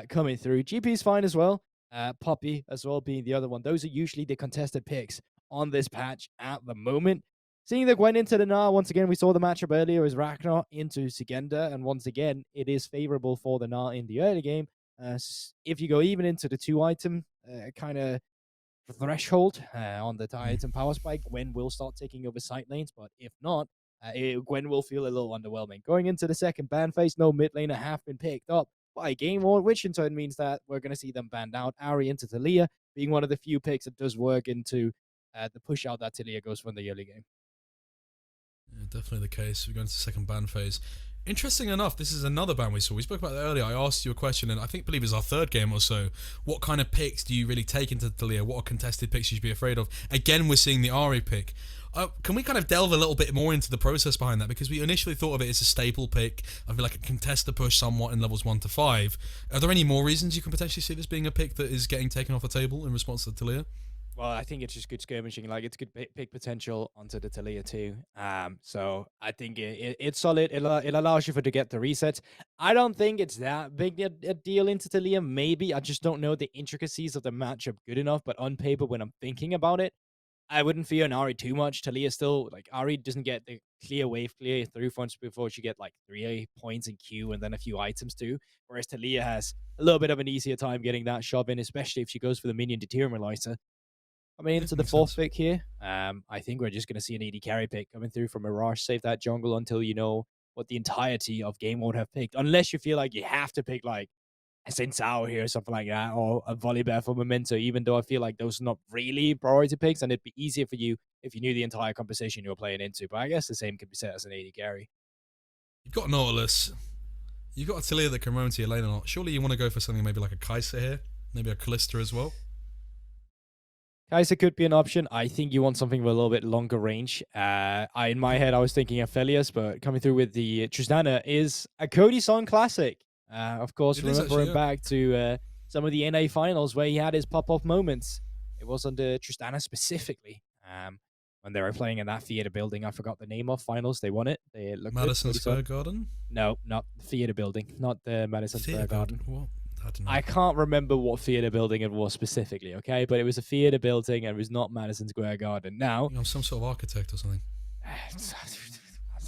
coming through. GP's fine as well. Poppy as well being the other one. Those are usually the contested picks on this patch at the moment. Seeing the Gwen into the Gnar, once again, we saw the matchup earlier as Ragnar into Sigenda, and once again, it is favorable for the Gnar in the early game. If you go even into the 2-item kind of threshold on the item power spike, Gwen will start taking over side lanes, but if not, Gwen will feel a little underwhelming. Going into the second ban phase, no mid laner have been picked up by Game Ward, which in turn means that we're going to see them banned out. Ari into Talia being one of the few picks that does work into the push out that Talia goes from the early game. Yeah, definitely the case. We're going to the second ban phase. Interesting enough, this is another ban we saw. We spoke about that earlier. I asked you a question, and I believe it's our third game or so. What kind of picks do you really take into Talia? What are contested picks you should be afraid of? Again, we're seeing the Ari pick. Can we kind of delve a little bit more into the process behind that? Because we initially thought of it as a staple pick. I feel like it contests the push somewhat in levels 1 to 5. Are there any more reasons you can potentially see this being a pick that is getting taken off the table in response to Talia? Well, I think it's just good skirmishing. Like, it's good pick potential onto the Talia too. So I think it's solid. It allows you to get the resets. I don't think it's that big a deal into Talia. Maybe I just don't know the intricacies of the matchup good enough. But on paper, when I'm thinking about it, I wouldn't fear an Ari too much. Talia still, like, Ari doesn't get the clear wave clear through fronts before she get like 3 points in Q and then a few items too. Whereas Talia has a little bit of an easier time getting that shove in, especially if she goes for the minion determinalizer. I mean, into the fourth pick here, I think we're just going to see an AD carry pick coming through from Mirage. Save that jungle until you know what the entirety of game would have picked. Unless you feel like you have to pick like a Sensao here or something like that, or a Volibear for Memento, even though I feel like those are not really priority picks, and it'd be easier for you if you knew the entire composition you were playing into. But I guess the same can be said as an AD carry. You've got Nautilus. You've got a Talia that can roam to your lane a lot. Surely you want to go for something maybe like a Kai'Sa here? Maybe a Kalista as well? Kai'Sa could be an option. I think you want something with a little bit longer range. In my head, I was thinking of Felius, but coming through with the Tristana is a Cody Song classic. Of course, remembering back to some of the NA finals where he had his pop-off moments. It was under Tristana specifically. When they were playing in that theater building, I forgot the name of finals. They won it. They looked Madison Square Garden? No, not the theater building, not the Madison Square Garden. What? I can't remember what theater building it was specifically, okay? But it was a theater building and it was not Madison Square Garden. Now, you know, some sort of architect or something.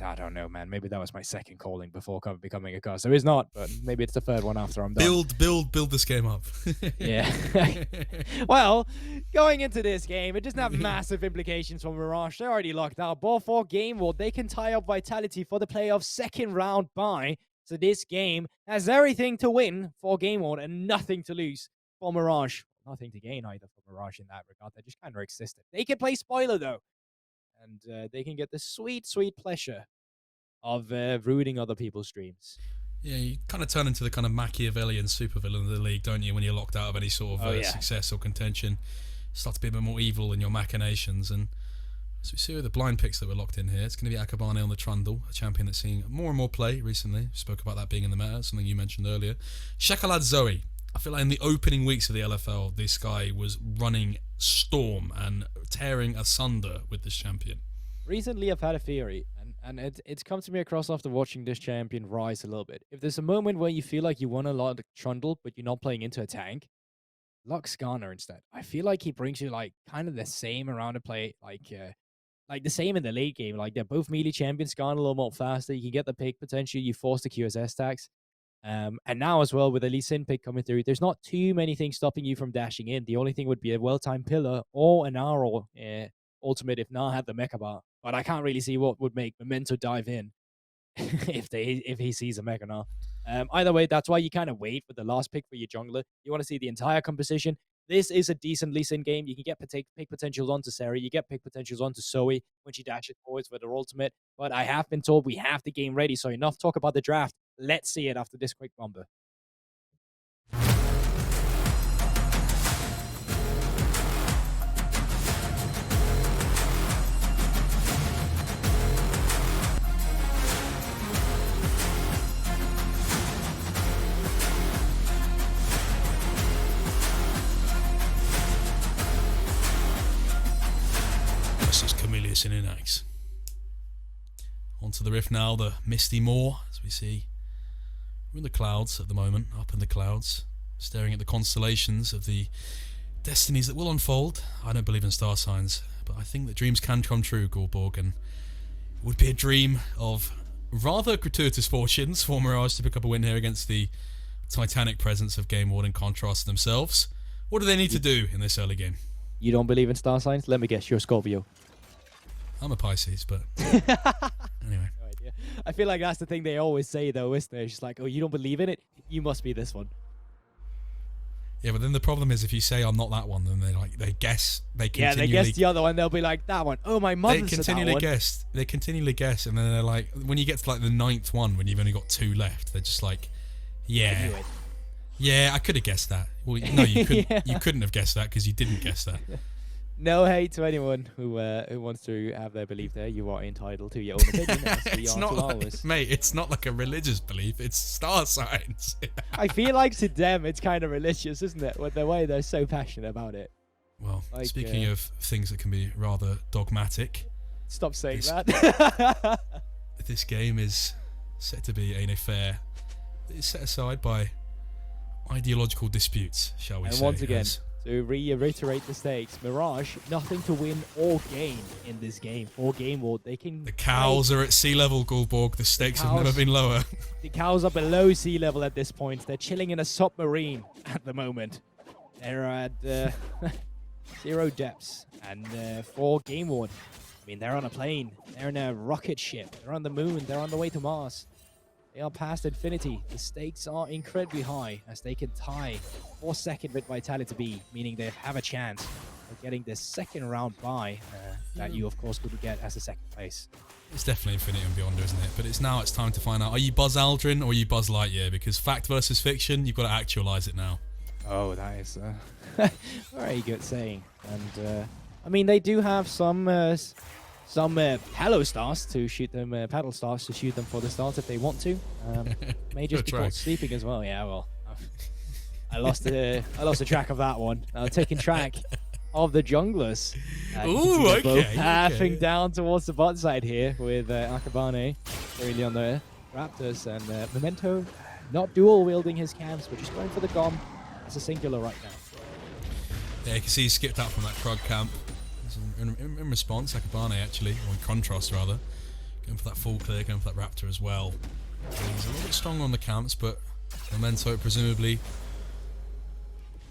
I don't know, man. Maybe that was my second calling before becoming a caster. It's not, but maybe it's the third one after I'm done. Build this game up. Yeah. Well, going into this game, it doesn't have massive implications for Mirage. They're already locked out. Ball for Game World, they can tie up Vitality for the playoff second round bye. So this game has everything to win for Game World and nothing to lose for Mirage. Nothing to gain either for Mirage in that regard. They just kind of existed. They can play spoiler though. And they can get the sweet, sweet pleasure of ruining other people's dreams. Yeah, you kind of turn into the kind of Machiavellian supervillain of the league, don't you, when you're locked out of any sort of success or contention. Start to be a bit more evil in your machinations. And so we see with the blind picks that were locked in here, it's going to be Akabane on the Trundle, a champion that's seeing more and more play recently. We spoke about that being in the meta, something you mentioned earlier. Shekalad Zoe. I feel like in the opening weeks of the LFL, this guy was running storm and tearing asunder with this champion. Recently, I've had a theory, and it's come to me across after watching this champion rise a little bit. If there's a moment where you feel like you want a lot of Trundle, but you're not playing into a tank, lock Skarner instead. I feel like he brings you like kind of the same around the play, like the same in the late game. Like they're both melee champions, Skarner a little more faster. You can get the pick potentially. You force the QSS tax. And now as well with the Lee Sin pick coming through, there's not too many things stopping you from dashing in. The only thing would be a well-timed pillar or an arrow ultimate if Na had the mecha bar. But I can't really see what would make Memento dive in if he sees a mecha Na. Either way, that's why you kind of wait for the last pick for your jungler. You want to see the entire composition. This is a decent Lee Sin game. You can get pick potentials onto Seri. You get pick potentials onto Zoe when she dashes forwards for their ultimate. But I have been told we have the game ready. So enough talk about the draft. Let's see it after this quick bumper. This is Camilius in Inax. Onto the Rift now, the Misty Moor, as we see We're in the clouds at the moment, up in the clouds, staring at the constellations of the destinies that will unfold. I don't believe in star signs, but I think that dreams can come true, Goldborg, and it would be a dream of rather gratuitous fortunes for Mirage to pick up a win here against the titanic presence of Game Ward and Contrast themselves. What do they need to do in this early game? You don't believe in star signs? Let me guess, you're a Scorpio. I'm a Pisces, but anyway. No idea. I feel like that's the thing they always say, though, isn't it? It's just like, oh, you don't believe in it? You must be this one. Yeah, but then the problem is if you say I'm not that one, then they guess. They continually, yeah, they guess the other one. They'll be like, that one. Oh, my mother's that one. They continually guess, and then they're like, when you get to like the 9th one, when you've only got 2 left, they're just like, yeah, I could have guessed that. Well, no, you couldn't. Yeah. You couldn't have guessed that because you didn't guess that. No hate to anyone who wants to have their belief there. You are entitled to your own opinion. It's not like, mate, it's not like a religious belief. It's star signs. I feel like to them it's kind of religious, isn't it? With the way they're so passionate about it. Well, like, speaking of things that can be rather dogmatic. Stop saying that. This game is set to be an affair that is set aside by ideological disputes, shall we say. And once again, to reiterate the stakes, Mirage, nothing to win or gain in this game. For Game Ward, they can... The cows are at sea level, Goldborg. The stakes have never been lower. The cows are below sea level at this point. They're chilling in a submarine at the moment. They're at 0 depths. And for Game Ward, I mean, they're on a plane. They're in a rocket ship. They're on the moon. They're on the way to Mars. They are past infinity. The stakes are incredibly high as they can tie for second with Vitality B, meaning they have a chance of getting this second round bye that you, of course, could get as a second place. It's definitely Infinity and Beyond, isn't it? But it's time to find out, are you Buzz Aldrin or are you Buzz Lightyear? Because fact versus fiction, you've got to actualize it now. Oh, that is a very good saying. And, I mean, they do have some Halo stars to shoot them, paddle stars to shoot them for the start if they want to. May just be caught sleeping as well. Yeah, well, I lost the track of that one. Taking track of the junglers. Ooh, okay. Both pathing down towards the bot side here with Akabane really on the Raptors and Memento not dual wielding his cams, but just going for the Gom as a singular right now. Yeah, you can see he skipped out from that Krug camp. In response, Akabane actually, or in contrast rather, going for that full clear, going for that Raptor as well. He's a little bit stronger on the camps, but Memento presumably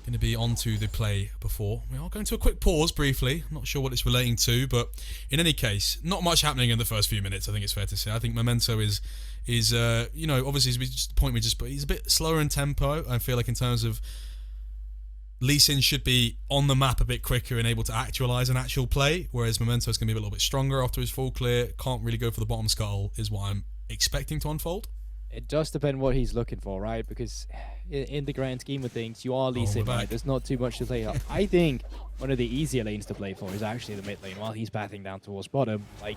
going to be onto the play before. We are going to a quick pause briefly. I'm not sure what it's relating to, but in any case, not much happening in the first few minutes, I think it's fair to say. I think Memento is you know, obviously just the point but he's a bit slower in tempo, I feel like, in terms of Lee Sin should be on the map a bit quicker and able to actualize an actual play, whereas Memento is going to be a little bit stronger after his full clear. Can't really go for the bottom scuttle, is what I'm expecting to unfold. It does depend what he's looking for, right? Because in the grand scheme of things, you are Lee Sin, right? There's not too much to play up. I think one of the easier lanes to play for is actually the mid lane while he's pathing down towards bottom. Like,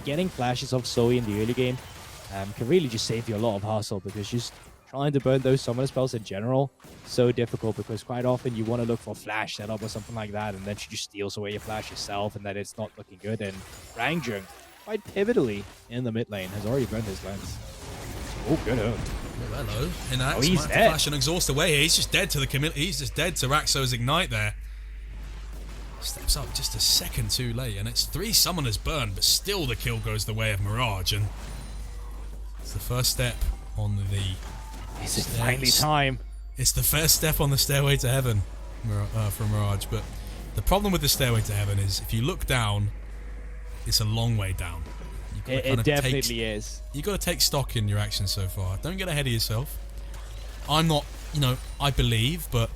getting flashes of Zoe in the early game can really just save you a lot of hassle, because just trying to burn those summoner spells in general, so difficult, because quite often you want to look for flash setup or something like that, and then she just steals away your flash yourself, and then it's not looking good. And Rangjung, quite pivotally in the mid lane, has already burned his lens. Oh, good hook. Oh, hello. Inax he's dead. Flash and exhaust away. He's just dead to the He's just dead to Raxo's ignite there. Steps up just a second too late, and it's 3 summoners burned, but still the kill goes the way of Mirage, and it's the first step on the... Is it finally time? It's the first step on the stairway to heaven from Mirage, but the problem with the stairway to heaven is if you look down, it's a long way down. It definitely is. You've got to take stock in your actions so far. Don't get ahead of yourself. I'm not, you know, I believe, but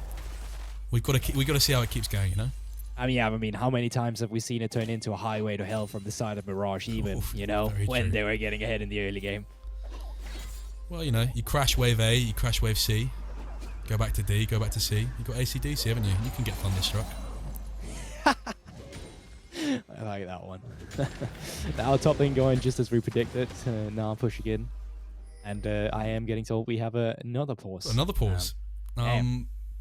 we've got to see how it keeps going, you know? I mean, how many times have we seen it turn into a highway to hell from the side of Mirage, even, you know, when they were getting ahead in the early game? Well, you know, you crash wave A, you crash wave C, go back to D, go back to C. You've got ACDC, haven't you? You can get Thunderstruck. I like that one. Now top lane going just as we predicted. Now pushing in. And I am getting told we have another pause. Another pause.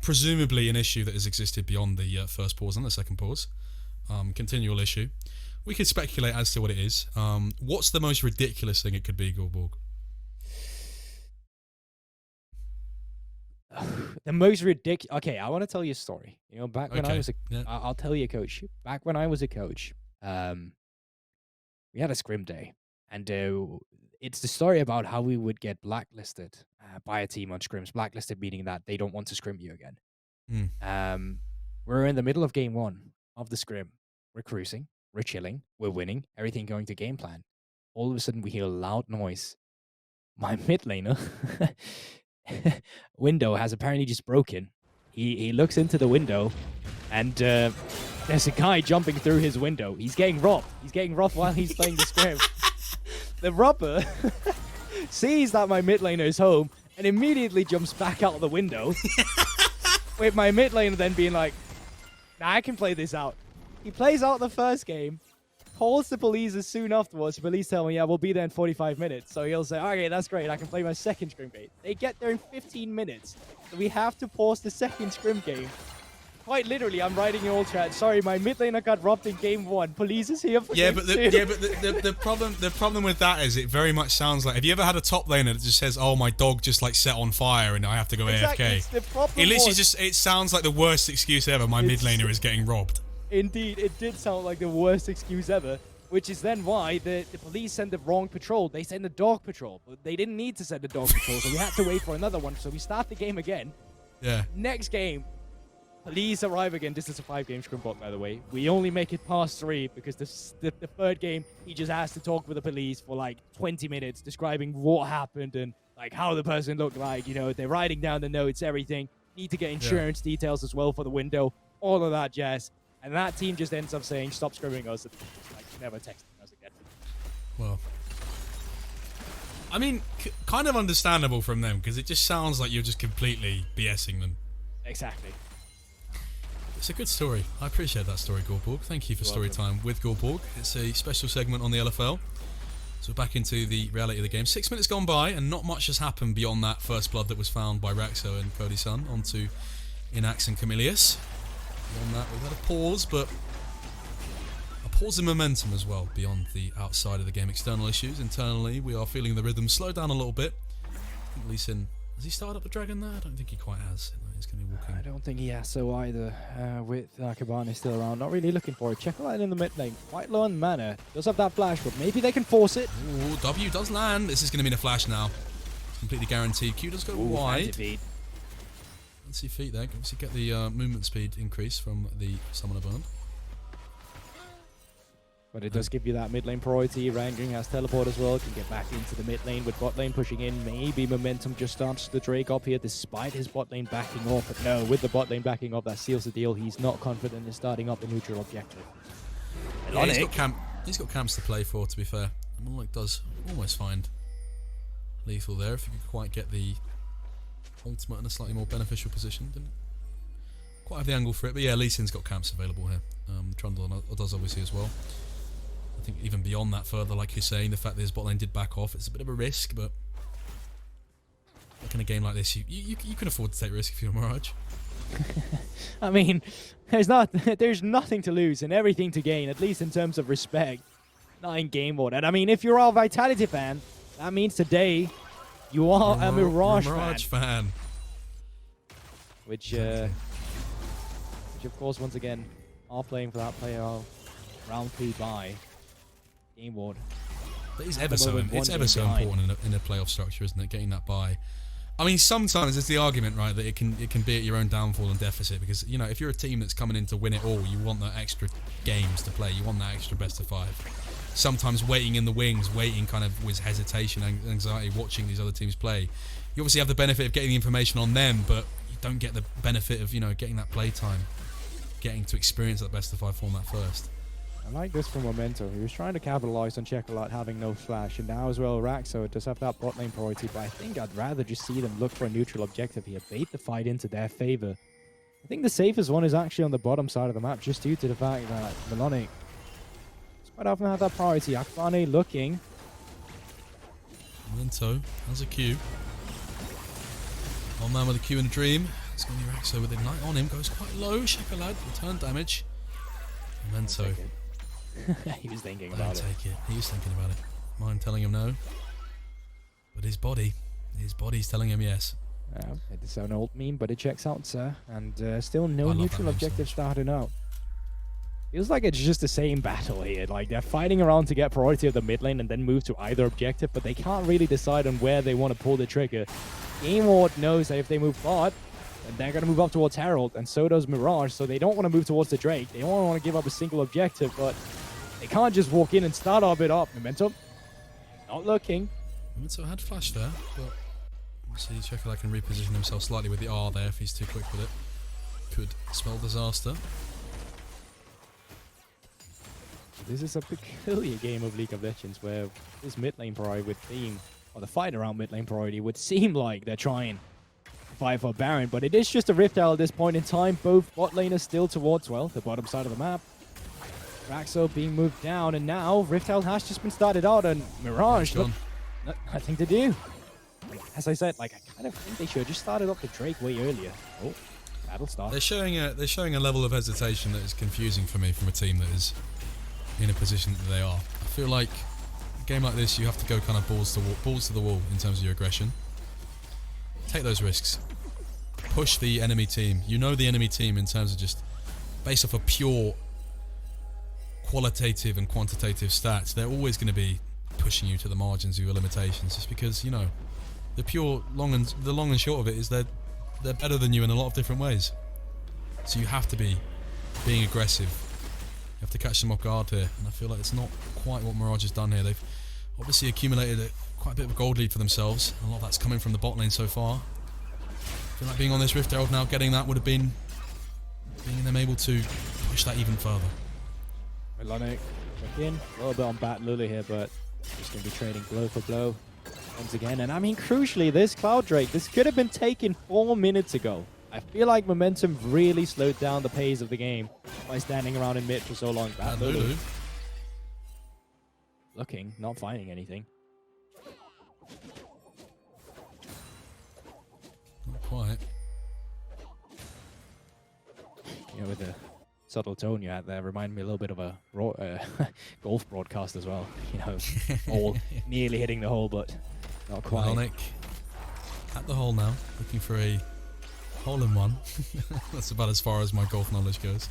Presumably an issue that has existed beyond the first pause and the second pause. Continual issue. We could speculate as to what it is. What's the most ridiculous thing it could be, Goldborg? the most ridiculous. Okay, I want to tell you a story. You know, back when I Okay. was Yeah. I'll tell you, coach. Back when I was a coach, we had a scrim day, and it's the story about how we would get blacklisted by a team on scrims. Blacklisted meaning that they don't want to scrim you again. Mm. We're in the middle of game 1 of the scrim. We're cruising, we're chilling, we're winning, everything going to game plan. All of a sudden, we hear a loud noise. My mid laner window has apparently just broken. He looks into the window, and there's a guy jumping through his window. He's getting robbed. He's getting robbed while he's playing the scrim. The robber sees that my mid laner is home and immediately jumps back out of the window. With my mid laner then being like, nah, I can play this out. He plays out the first game, calls the police as soon afterwards. The police tell me, yeah, we'll be there in 45 minutes. So he'll say, okay, that's great. I can play my second scrim game. They get there in 15 minutes. So we have to pause the second scrim game. Quite literally, I'm writing in all chat. Sorry, my mid laner got robbed in game 1. Police is here for game 2. The problem with that is it very much sounds like. Have you ever had a top laner that just says, "Oh, my dog just like set on fire and I have to go AFK"? The problem It literally it sounds like the worst excuse ever. My mid laner is getting robbed. Indeed, it did sound like the worst excuse ever. Which is then why the police send the wrong patrol. They send a dog patrol, but they didn't need to send a dog patrol, so we had to wait for another one. So we start the game again. Yeah. Next game. Police arrive again. This is a 5-game scrim block, by the way. We only make it past 3 because the third game, he just has to talk with the police for like 20 minutes, describing what happened and like how the person looked like. You know, they're writing down the notes, everything. Need to get insurance details as well for the window, all of that jazz. And that team just ends up saying, stop scrimming us. And just, like, never texting us again. Well, I mean, kind of understandable from them because it just sounds like you're just completely BSing them. Exactly. It's a good story. I appreciate that story, Gorborg. Thank you for story time with Gorborg. It's a special segment on the LFL. So we're back into the reality of the game. 6 minutes gone by, and not much has happened beyond that first blood that was found by Raxo and Cody's son onto Inax and Camilius. Beyond that, we've had a pause, but a pause in momentum as well beyond the outside of the game external issues. Internally, we are feeling the rhythm slow down a little bit. I think Lee Sin, has he started up the dragon there? I don't think he quite has. He's going to be walking. I don't think he has so either. With Kabani still around, not really looking for it. Check out in the mid lane, quite low on mana. Does have that flash, but maybe they can force it. Ooh, W does land. This is going to be a flash now. It's completely guaranteed. Q does go wide. Fancy feet there. Obviously get the movement speed increase from the summoner burn. But it does give you that mid lane priority. Ranging has teleport as well. Can get back into the mid lane with bot lane pushing in. Maybe momentum just starts the Drake up here despite his bot lane backing off. But no, with the bot lane backing off, that seals the deal. He's not confident in starting up the neutral objective. Yeah, he's got camps to play for, to be fair. Monolith does almost find lethal there if you could quite get the ultimate in a slightly more beneficial position. Didn't quite have the angle for it, but yeah, Lee Sin's got camps available here. Trundle does obviously as well. I think even beyond that further, like you're saying, the fact that his bot lane did back off, it's a bit of a risk, but in a game like this, you can afford to take risk if you're Mirage. I mean, there's nothing to lose and everything to gain, at least in terms of respect. Not in game mode. And I mean, if you're a Vitality fan, that means today you are a Mirage fan. Which of course, once again, are playing for that player round 3 bye. Game ward. It's ever so important in a playoff structure, isn't it? Getting that bye. I mean, sometimes it's the argument, right, that it can be at your own downfall and deficit because, you know, if you're a team that's coming in to win it all, you want that extra games to play. You want that extra best of 5. Sometimes waiting in the wings, waiting kind of with hesitation and anxiety, watching these other teams play. You obviously have the benefit of getting the information on them, but you don't get the benefit of, you know, getting that play time, getting to experience that best of 5 format first. I like this from Memento. He was trying to capitalize on Chocolat having no flash, and now as well Raxo does have that bot lane priority, but I think I'd rather just see them look for a neutral objective here, bait the fight into their favor. I think the safest one is actually on the bottom side of the map, just due to the fact that Melonic quite often have that priority. Akbane looking. Memento has a Q. One man with a Q and a dream. It's going to be Raxo with Ignite on him, goes quite low. Chocolat, return damage. Memento. He was thinking about it. Take it. He was thinking about it. Mind telling him no. But his body's telling him yes. It's an old meme, but it checks out, sir. And still no I love that neutral meme so objective much. starting out. Feels like it's just the same battle here. Like, they're fighting around to get priority of the mid lane and then move to either objective, but they can't really decide on where they want to pull the trigger. Game Ward knows that if they move bot, then they're going to move up towards Herald, and so does Mirage, so they don't want to move towards the Drake. They don't want to give up a single objective, but they can't just walk in and start our bit up. Momentum, not looking. So I had flash there, but obviously Chocolat can reposition himself slightly with the R there if he's too quick with it. Could spell disaster. This is a peculiar game of League of Legends where this mid lane priority would seem, or the fight around mid lane priority would seem like they're trying to fight for Baron, but it is just a Rift Owl at this point in time. Both bot laners still towards, well, the bottom side of the map. Raxo being moved down, and now Rift Owl has just been started out, and Mirage, look, nothing to do. As I said, like, I kind of think they should have just started off the Drake way earlier. Oh, battle start. They're showing a level of hesitation that is confusing for me from a team that is in a position that they are. I feel like a game like this, you have to go kind of balls to the wall in terms of your aggression. Take those risks. Push the enemy team. You know the enemy team in terms of just based off of pure qualitative and quantitative stats. They're always going to be pushing you to the margins of your limitations, just because, you know, the long and short of it is they're better than you in a lot of different ways. So you have to be being aggressive. You have to catch them off guard here, and I feel like it's not quite what Mirage has done here. They've obviously accumulated quite a bit of a gold lead for themselves. A lot of that's coming from the bot lane so far. I feel like being on this Rift Herald now, getting that would have been being them able to push that even further. Melonic back in, a little bit on Bat Lulu here, but just going to be trading blow for blow once again. And I mean, crucially, this Cloud Drake, this could have been taken 4 minutes ago. I feel like Momentum really slowed down the pace of the game by standing around in mid for so long. Bat Lulu looking, not finding anything. Not quite. You know, with the subtle tone you had there, reminded me a little bit of a golf broadcast as well. You know, all nearly hitting the hole, but not quite. Melonic at the hole now, looking for a hole-in-one. That's about as far as my golf knowledge goes.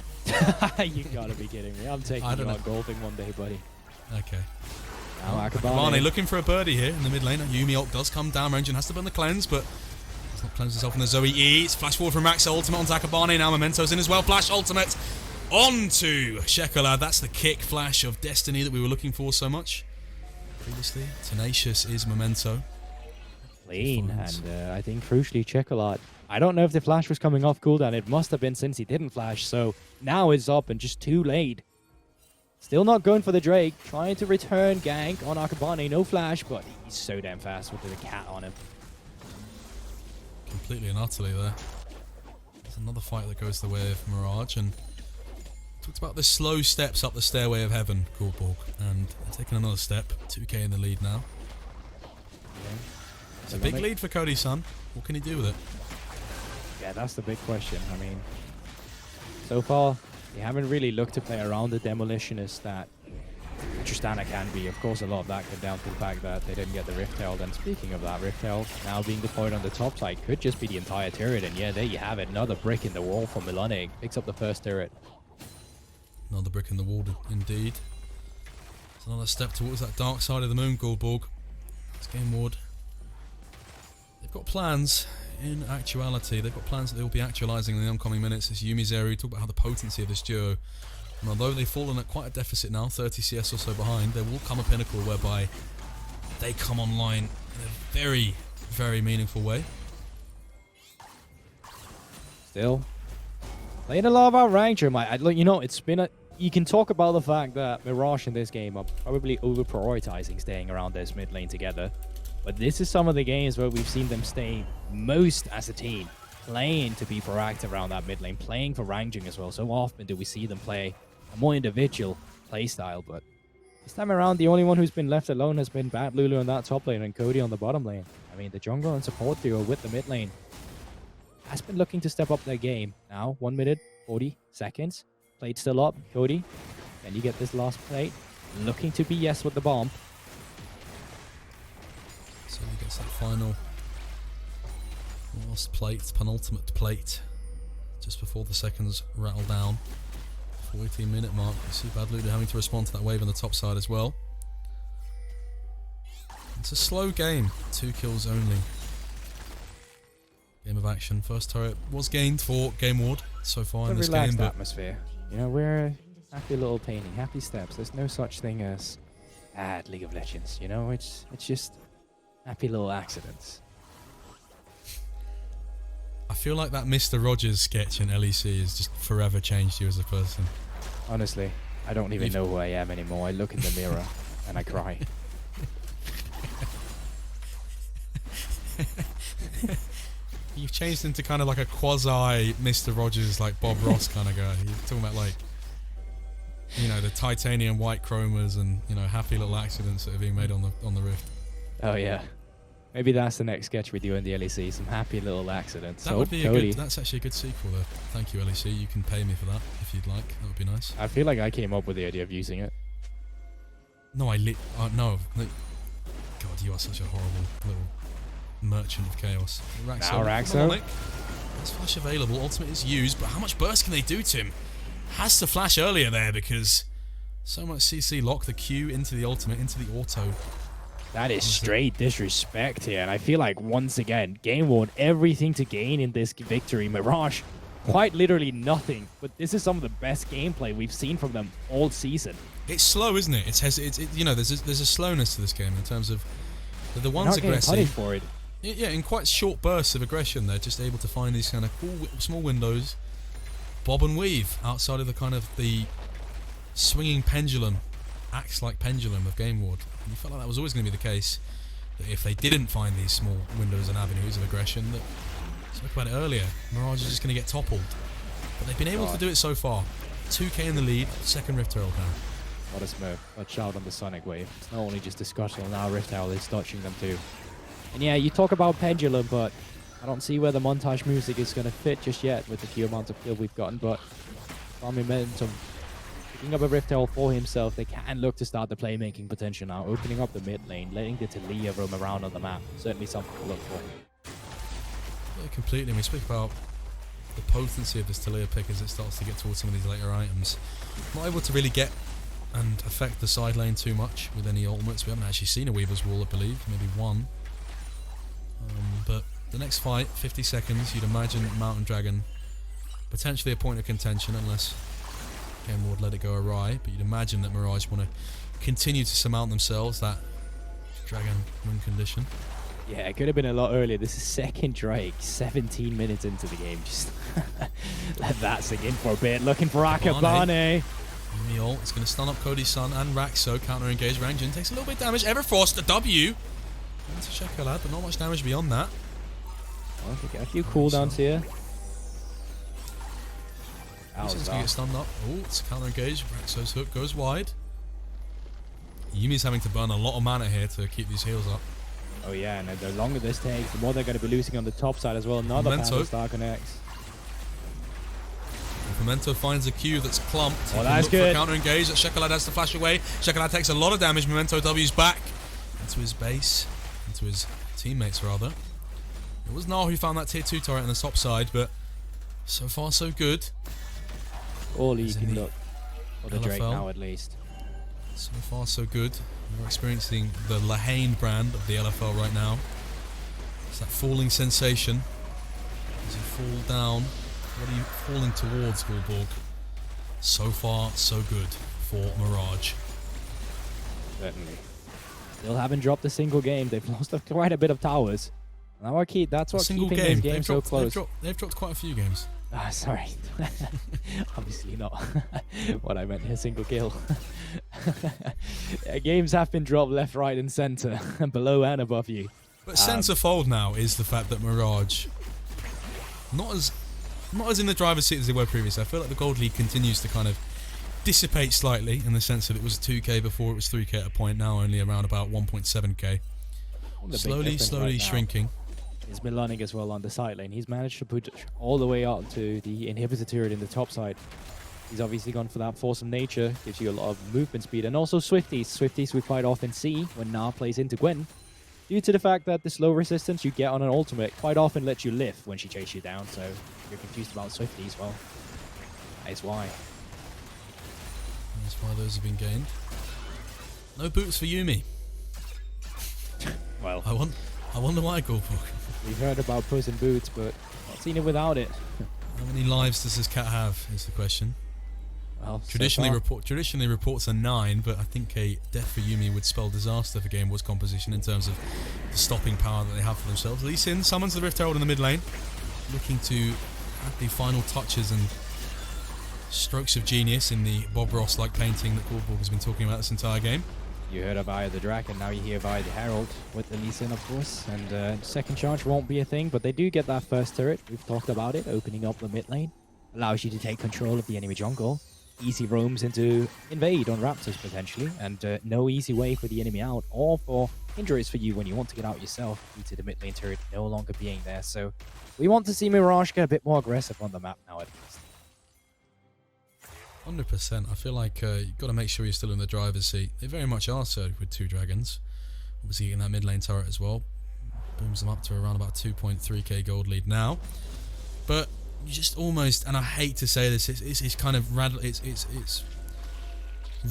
You gotta be kidding me. I'm taking you out golfing one day, buddy. Okay. Now Akabane looking for a birdie here in the mid lane. Yumi ult does come down range and has to burn the cleanse, but does not cleanse himself in the Zoe E. It's flash forward from Max, ultimate onto Akabane. Now Memento's in as well. Flash ultimate onto Shekolad. That's the kick flash of destiny that we were looking for so much previously. Tenacious is Memento. Clean, and I think crucially Chocolat. I don't know if the flash was coming off cooldown. It must have been since he didn't flash, so now it's up and just too late. Still not going for the Drake, trying to return gank on Akabane. No flash, but he's so damn fast with the cat on him. Completely and utterly there. There's another fight that goes the way of Mirage, and talked about the slow steps up the stairway of heaven, Goldborg, and taking another step. 2k in the lead now. Okay. It's a big lead for Cody's son. What can he do with it? Yeah, that's the big question. I mean, so far, they haven't really looked to play around the Demolitionist that Tristana can be. Of course, a lot of that came down to the fact that they didn't get the Rift Herald. And speaking of that, Rift Herald now being deployed on the top side could just be the entire turret. And yeah, there you have it. Another brick in the wall for Melonic. Picks up the first turret. Another brick in the wall, indeed. It's another step towards that dark side of the moon, Goldborg. It's Game Ward. They've got plans. In actuality, they've got plans that they will be actualising in the oncoming minutes. It's Yumi Zeru. Talk about how the potency of this duo. And although they've fallen at quite a deficit now, 30 CS or so behind, there will come a pinnacle whereby they come online in a very, very meaningful way. Still playing a lot about ranked. You know, it's been a. You can talk about the fact that Mirage in this game are probably over prioritizing staying around this mid lane together. But this is some of the games where we've seen them stay most as a team, playing to be proactive around that mid lane, playing for ranging as well. So often do we see them play a more individual play style, but this time around, the only one who's been left alone has been Bat Lulu on that top lane and Cody on the bottom lane. I mean, the jungler and support duo with the mid lane has been looking to step up their game. Now, 1 minute, 40 seconds. Plate still up. Cody, can you get this last plate? Looking to be yes with the bomb. So he gets that final. Last plate, penultimate plate. Just before the seconds rattle down. 14-minute mark. You see Bad Ludo having to respond to that wave on the top side as well. It's a slow game. 2 kills only. Game of action. First turret was gained for Game Ward so far in this game. Relaxed atmosphere. You know, we're happy little painting, happy steps. There's no such thing as bad League of Legends. You know, it's just happy little accidents. I feel like that Mr. Rogers sketch in LEC has just forever changed you as a person. Honestly, I don't even know who I am anymore. I look in the mirror and I cry. You've changed into kind of like a quasi Mr. Rogers, like Bob Ross kind of guy. You're talking about like, you know, the titanium white chromas and, you know, happy little accidents that are being made on the Rift. Oh yeah. Maybe that's the next sketch we do in the LEC. Some happy little accidents. That would be totally. That's actually a good sequel there. Thank you, LEC. You can pay me for that if you'd like. That would be nice. I feel like I came up with the idea of using it. No, no. God, you are such a horrible little merchant of chaos. Now Raxo. There's flash available. Ultimate is used, but how much burst can they do to him? Has to flash earlier there because so much CC lock the Q into the ultimate, into the auto. That is straight disrespect here, and I feel like once again, Game Ward, everything to gain in this victory. Mirage, quite literally nothing, but this is some of the best gameplay we've seen from them all season. It's slow, isn't it? It's you know, there's a slowness to this game in terms of the ones aggressive. For it. Yeah, in quite short bursts of aggression, they're just able to find these kind of cool small windows, bob and weave outside of the kind of the swinging pendulum, axe-like pendulum of Game Ward. And you felt like that was always going to be the case, that if they didn't find these small windows and avenues of aggression, that, I spoke about it earlier, Mirage is just going to get toppled. But they've been able to do it so far. 2k in the lead, second Rift Herald now. What a smoke. A child on the Sonic Wave. It's not only just discussion, now Rift Herald is dodging them too. And yeah, you talk about pendulum, but I don't see where the montage music is going to fit just yet with the few amounts of kill we've gotten, but farming momentum. Picking up a Rift Herald for himself, they can look to start the playmaking potential now, opening up the mid lane, letting the Talia roam around on the map. Certainly something to look for. Yeah, completely. And we speak about the potency of this Talia pick as it starts to get towards some of these later items. Not able to really get and affect the side lane too much with any ultimates. We haven't actually seen a Weaver's Wall, I believe, maybe one. But the next fight, 50 seconds, you'd imagine Mountain Dragon potentially a point of contention unless Game Ward let it go awry, but you'd imagine that Mirage want to continue to surmount themselves that Dragon win condition. Yeah, it could have been a lot earlier. This is second Drake, 17 minutes into the game. Just let that sink in for a bit. Looking for Akabane. Meal is going to stun up Cody's son and Raxo. Counter engage. Rangjin takes a little bit of damage. Everforce the W. Into Shekalad, but not much damage beyond that. Well, we get a few cooldowns here. He's going to get stunned up. Oh, it's counter engage. Raxo's hook goes wide. Yumi's having to burn a lot of mana here to keep these heals up. Oh yeah, and the longer this takes, the more they're going to be losing on the top side as well. Another Panther Star connects. Memento finds a Q that's clumped. Oh, that's good. Counter engage. Shekalad has to flash away. Shekalad takes a lot of damage. Memento W's back into his base, into his teammates rather. It was Nar who found that tier 2 turret on the top side, but so far so good. All you can look for the LFL. Drake now at least. So far so good. We're experiencing the Lahane brand of the LFL right now. It's that falling sensation. As you fall down, what are you falling towards, Gulborg? So far so good for Mirage. Certainly. Still haven't dropped a single game. They've lost quite a bit of towers. Now that's what's keeping this game so close. They've dropped quite a few games. Ah, sorry. Obviously not what I meant here, single kill. Games have been dropped left, right, and center, below and above you. But centerfold now is the fact that Mirage, not as in the driver's seat as they were previously. I feel like the Gold League continues to kind of dissipate slightly in the sense that it was 2k before, it was 3k at a point, now only around about 1.7k. Slowly shrinking. Is Milanic as well on the side lane. He's managed to push all the way out to the inhibitor turret in the top side. He's obviously gone for that Force of Nature, gives you a lot of movement speed, and also Swifties. Swifties we quite often see when Nar plays into Gwen. due to the fact that the slow resistance you get on an ultimate quite often lets you lift when she chases you down, so you're confused about Swifties, well, that is why. That's why those have been gained. No boots for Yuumi. Well, I wonder why, Goldbook. We've heard about puss in boots, but not seen it without it. How many lives does this cat have, is the question. Well, Traditionally, reports are 9, but I think a death for Yuumi would spell disaster for Game War's composition in terms of the stopping power that they have for themselves. Lee Sin summons the Rift Herald in the mid lane, looking to add the final touches and strokes of genius in the Bob Ross-like painting that Goldborg has been talking about this entire game. You heard of Via the Dragon, now you hear Via the Herald with the Lee Sin, of course, and second charge won't be a thing, but they do get that first turret. We've talked about it, opening up the mid lane, allows you to take control of the enemy jungle. Easy roams into invade on Raptors potentially, and no easy way for the enemy out, or for injuries for you when you want to get out yourself due to the mid lane turret no longer being there. So we want to see Mirage get a bit more aggressive on the map now at least. 100%. I feel like you've got to make sure you're still in the driver's seat. They very much are so with 2 dragons. Obviously getting that mid lane turret as well. Booms them up to around about 2.3k gold lead now. But you just almost, and I hate to say this, it's kind of it's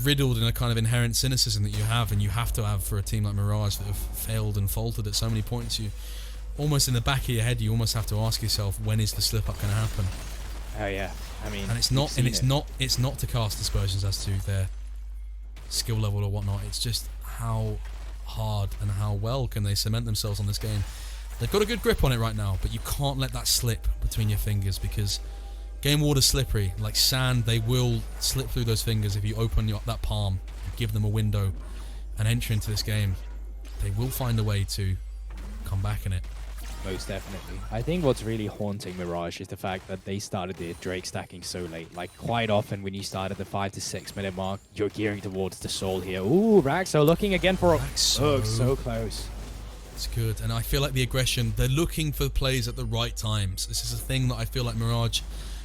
riddled in a kind of inherent cynicism that you have, and you have to have for a team like Mirage that have failed and faltered at so many points. You almost in the back of your head, you almost have to ask yourself, when is the slip up going to happen? Oh yeah, I mean, and it's not to cast aspersions as to their skill level or whatnot. It's just how hard and how well can they cement themselves on this game. They've got a good grip on it right now, but you can't let that slip between your fingers, because game water's slippery. Like sand, they will slip through those fingers if you open that palm, give them a window, and enter into this game. They will find a way to come back in it. Most definitely. I think what's really haunting Mirage is the fact that they started the Drake stacking so late. Like, quite often when you start at the 5 to 6 minute mark, you're gearing towards the soul here. Ooh, Raxo looking again for a hook, so close. It's good, and I feel like the aggression, they're looking for plays at the right times. This is a thing that I feel like Mirage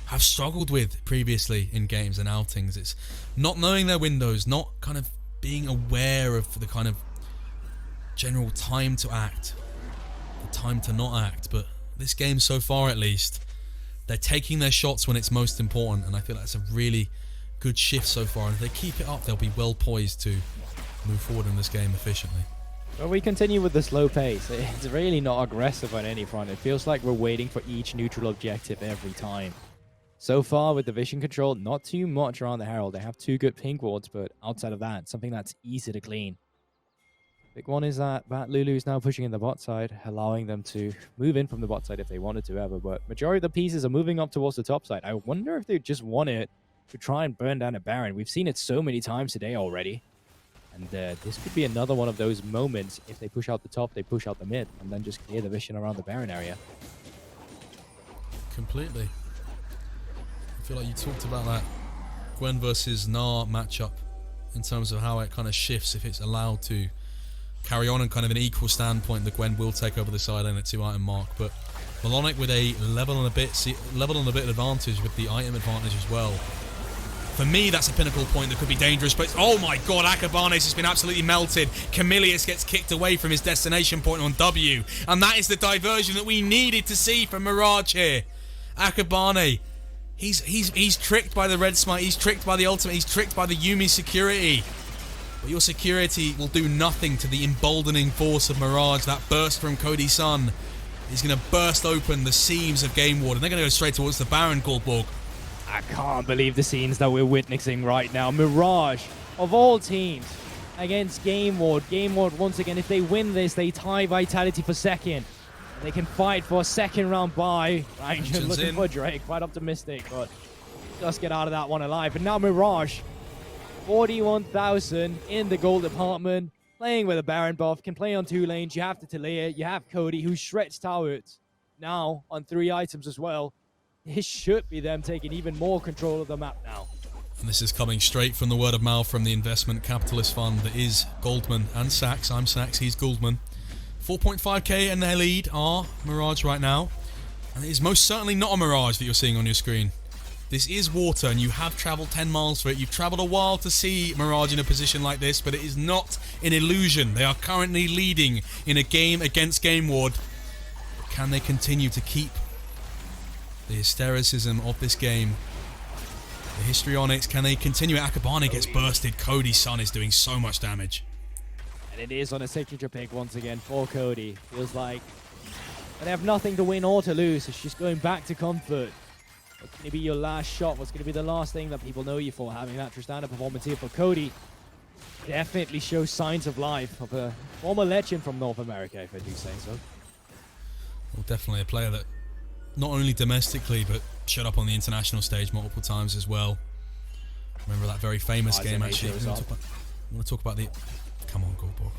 have struggled with previously in games and outings. It's not knowing their windows, not kind of being aware of the kind of general time to act, the time to not act. But this game so far, at least, they're taking their shots when it's most important, and I feel that's a really good shift so far. And if they keep it up, they'll be well poised to move forward in this game efficiently. Well, we continue with the slow pace. It's really not aggressive on any front. It feels like we're waiting for each neutral objective every time. So far with the vision control, not too much around the Herald. They have 2 good pink wards, but outside of that, something that's easy to clean. Big one is that Lulu is now pushing in the bot side, allowing them to move in from the bot side if they wanted to ever, but majority of the pieces are moving up towards the top side. I wonder if they just want it to try and burn down a Baron. We've seen it so many times today already. And this could be another one of those moments. If they push out the top, they push out the mid, and then just clear the vision around the Baron area. Completely. I feel like you talked about that Gwen versus Gnar matchup in terms of how it kind of shifts if it's allowed to carry on in kind of an equal standpoint. The Gwen will take over the side lane at 2 item mark, but Melonic with a level and a bit advantage with the item advantage as well. For me, that's a pinnacle point that could be dangerous, but oh my god, Akabanes has been absolutely melted. Camilius gets kicked away from his destination point on W, and that is the diversion that we needed to see from Mirage here. Akabane, he's tricked by the red smite, he's tricked by the ultimate, he's tricked by the Yuumi security. But your security will do nothing to the emboldening force of Mirage. That burst from Cody Sun is going to burst open the seams of Game Ward, and they're going to go straight towards the Baron, Goldborg. I can't believe the scenes that we're witnessing right now. Mirage, of all teams, against Game Ward. Game Ward, once again, if they win this, they tie Vitality for second. They can fight for a second round bye. Rangers looking for Drake, quite optimistic, but just get out of that one alive. And now Mirage, 41,000 in the gold department, playing with a Baron buff, can play on 2 lanes. You have the Talia, you have Cody, who shreds towers now on 3 items as well. It should be them taking even more control of the map now. And this is coming straight from the word of mouth from the investment capitalist fund that is Goldman and Sachs. I'm Sachs, he's Goldman. 4.5k in their lead are Mirage right now. And it is most certainly not a Mirage that you're seeing on your screen. This is water, and you have travelled 10 miles for it. You've travelled a while to see Mirage in a position like this, but it is not an illusion. They are currently leading in a game against Game Ward. But can they continue to keep the hystericism of this game? The histrionics, can they continue? Akabane gets bursted. Cody's son is doing so much damage. And it is on a signature pick once again for Cody. Feels like they have nothing to win or to lose. It's just going back to comfort. What's going to be your last shot? What's going to be the last thing that people know you for? Having that Tristana performance here for Cody definitely shows signs of life of a former legend from North America, if I do say so. Well, definitely a player that not only domestically, but showed up on the international stage multiple times as well. Remember that very famous game, actually. I want to talk about the... Come on, Goldborg.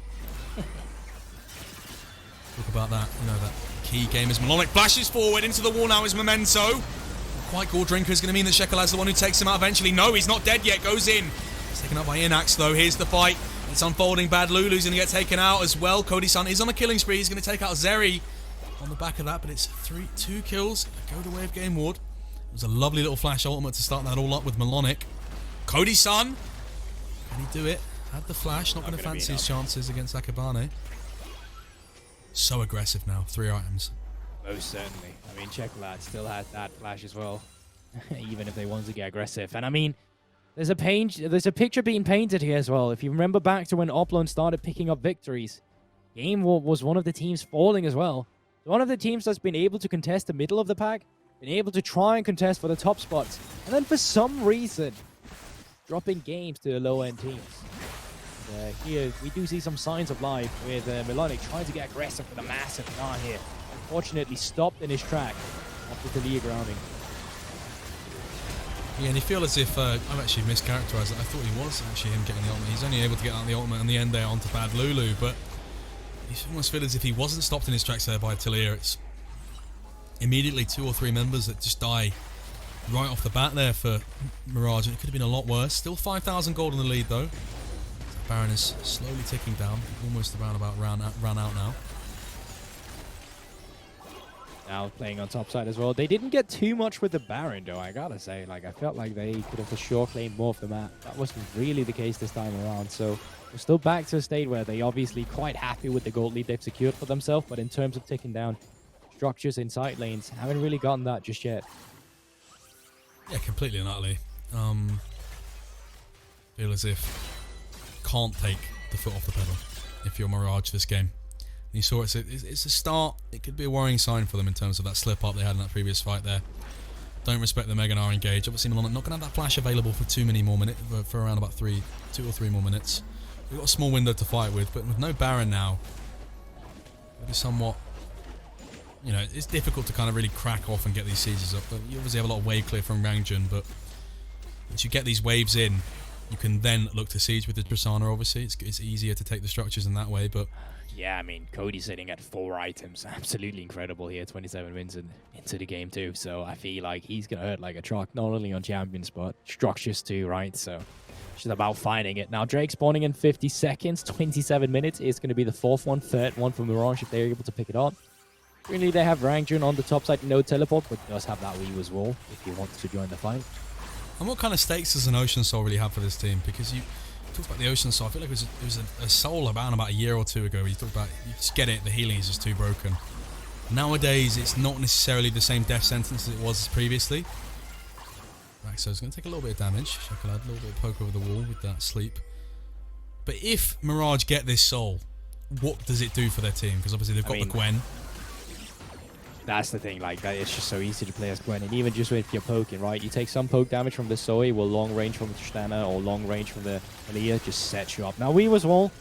Talk about that, you know, that key game as Melonic flashes forward into the wall now is Memento. Quite Gore Drinker is going to mean that Shekelad is the one who takes him out eventually. No, he's not dead yet. Goes in. It's taken up by Inax, though. Here's the fight. It's unfolding. Bad Lulu's going to get taken out as well. Cody's son is on a killing spree. He's going to take out Zeri on the back of that, but it's 2 kills. Go the way of Game Ward. It was a lovely little flash ultimate to start that all up with Melonic. Cody's son. Can he do it? Had the flash. Not going to fancy his chances against Akabane. So aggressive now. 3 items. Most certainly. I mean, Shekelad still had that flash as well, even if they wanted to get aggressive. And I mean, there's a picture being painted here as well. If you remember back to when Oplon started picking up victories, Game Ward was one of the teams falling as well. One of the teams that's been able to contest the middle of the pack, been able to try and contest for the top spots, and then for some reason, dropping games to the low-end teams. Here, we do see some signs of life with Melonic trying to get aggressive with a massive Gnar here. Unfortunately, stopped in his track after the Leah grounding. Yeah, and you feel as if I've actually mischaracterized it. I thought he was actually him getting the ultimate. He's only able to get out the ultimate in the end there onto Bad Lulu, but you almost feel as if he wasn't stopped in his tracks there by Talia. It's immediately 2 or 3 members that just die right off the bat there for Mirage. It could have been a lot worse. Still 5,000 gold in the lead though. Baron is slowly ticking down, almost around about run out now. Now playing on top side as well. They didn't get too much with the Baron though, I gotta say. Like, I felt like they could have for sure claimed more of the map. That wasn't really the case this time around. So we're still back to a state where they obviously quite happy with the gold lead they've secured for themselves, but in terms of taking down structures in side lanes, haven't really gotten that just yet. Yeah, completely and utterly. Feel as if can't take the foot off the pedal if you're Mirage this game. You saw it's a start. It could be a worrying sign for them in terms of that slip up they had in that previous fight there. Don't respect the Mega Gnar engage. Obviously, Melonic not going to have that flash available for too many more minutes, for around about 2 or 3 more minutes. We've got a small window to fight with, but with no Baron now, it'll be somewhat, you know, it's difficult to kind of really crack off and get these sieges up. But you obviously have a lot of wave clear from Rangjun, but once you get these waves in, you can then look to siege with the Tristana, obviously. It's easier to take the structures in that way, but... Yeah, I mean, Cody's sitting at 4 items. Absolutely incredible here. 27 wins into the game, too. So I feel like he's going to hurt like a truck, not only on champions, but structures, too, right? So it's just about finding it. Now, Drake spawning in 50 seconds, 27 minutes is going to be the 4th one, 3rd one for Mirage if they're able to pick it up. Currently, they have Rangjun on the top side, no teleport, but does have that Wii as well if he wants to join the fight. And what kind of stakes does an Ocean Soul really have for this team? Because you talked about the Ocean Soul. I feel like it was a soul about a year or 2 ago where you talked about, you just get it, the healing is just too broken. Nowadays, it's not necessarily the same death sentence as it was previously. Raxo's going to take a little bit of damage. Shekelad, a little bit of poke over the wall with that sleep. But if Mirage get this soul, what does it do for their team? Because obviously they've got the Gwen. That's the thing, like, that it's just so easy to play as Gwen, and even just with your poking, right? You take some poke damage from the Zoe, will long range from the Tristana, or long range from the Aaliyah, just sets you up. Now, we was well,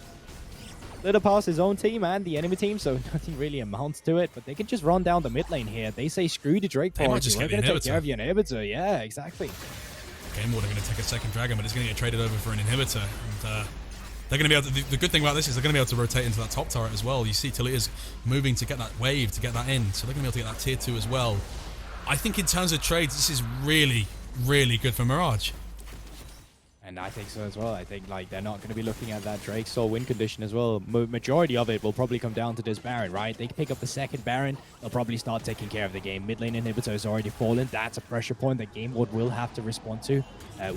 little past his own team and the enemy team, so nothing really amounts to it, but they can just run down the mid lane here. They say, screw the Drake party, we're going to take care of your inhibitor. Yeah, exactly. Game Ward are going to take a second dragon, but it's going to get traded over for an inhibitor, and they're going to be able to, the good thing about this is they're going to be able to rotate into that top turret as well. You see Talia's moving to get that wave, to get that in, so they're going to be able to get that tier 2 as well. I think in terms of trades, this is really, really good for Mirage. And I think so as well. I think like they're not going to be looking at that Drake Soul win condition as well. Majority of it will probably come down to this Baron, right? They pick up the second Baron, they'll probably start taking care of the game. Mid lane inhibitor has already fallen. That's a pressure point that Game Ward will have to respond to.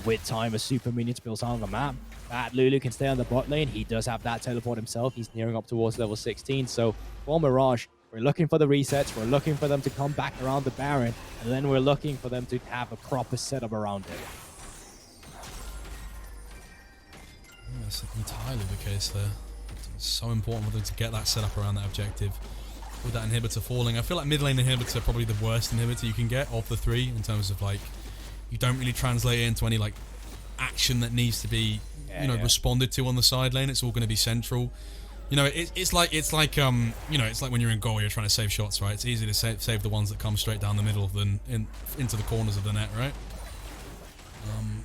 With time, as super minions builds on the map, Bad Lulu can stay on the bot lane. He does have that teleport himself. He's nearing up towards level 16. So for Mirage, we're looking for the resets. We're looking for them to come back around the Baron. And then we're looking for them to have a proper setup around it. That's entirely the case there. It's so important for them to get that set up around that objective. With that inhibitor falling, I feel like mid lane inhibitor probably the worst inhibitor you can get of the three in terms of like you don't really translate it into any like action that needs to be responded to on the side lane. It's all going to be central. You know, it's like when you're in goal, you're trying to save shots, right? It's easy to save the ones that come straight down the middle than into the corners of the net, right?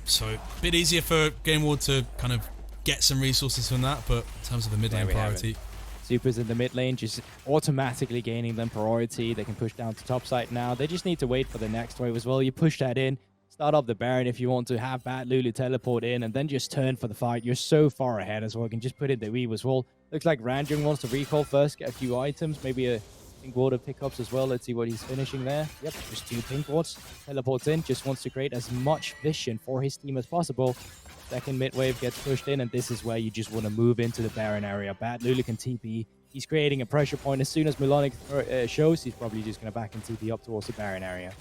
So a bit easier for Game Ward to kind of get some resources from that, but in terms of the mid lane priority, Supers in the mid lane just automatically gaining them priority. They can push down to top side now. They just need to wait for the next wave as well. You push that in, start up the Baron if you want to, have Bad Lulu teleport in, and then just turn for the fight. You're so far ahead as well. You can just put in the weave as well. Looks like Ranjung wants to recall first, get a few items, maybe a pink water pickups as well. Let's see what he's finishing there. Yep, just 2 pink wards. Teleports in, just wants to create as much vision for his team as possible. Second mid wave gets pushed in, and this is where you just want to move into the Baron area. Bad Lulu can TP. He's creating a pressure point. As soon as Melonic shows, he's probably just going to back and TP up towards the Baron area.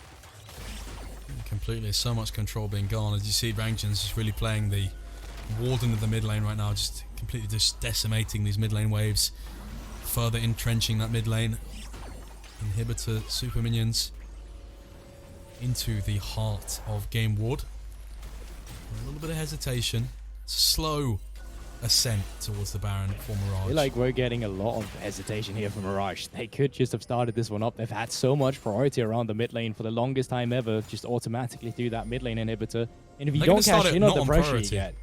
Completely, so much control being gone. As you see, Rangjun's just really playing the warden of the mid lane right now, just completely just decimating these mid lane waves, further entrenching that mid lane. Inhibitor super minions into the heart of Game Ward. A little bit of hesitation, slow ascent towards the Baron for Mirage. I feel like we're getting a lot of hesitation here from Mirage. They could just have started this one up. They've had so much priority around the mid lane for the longest time ever, just automatically through that mid lane inhibitor. And if you don't cash in on the pressure you get,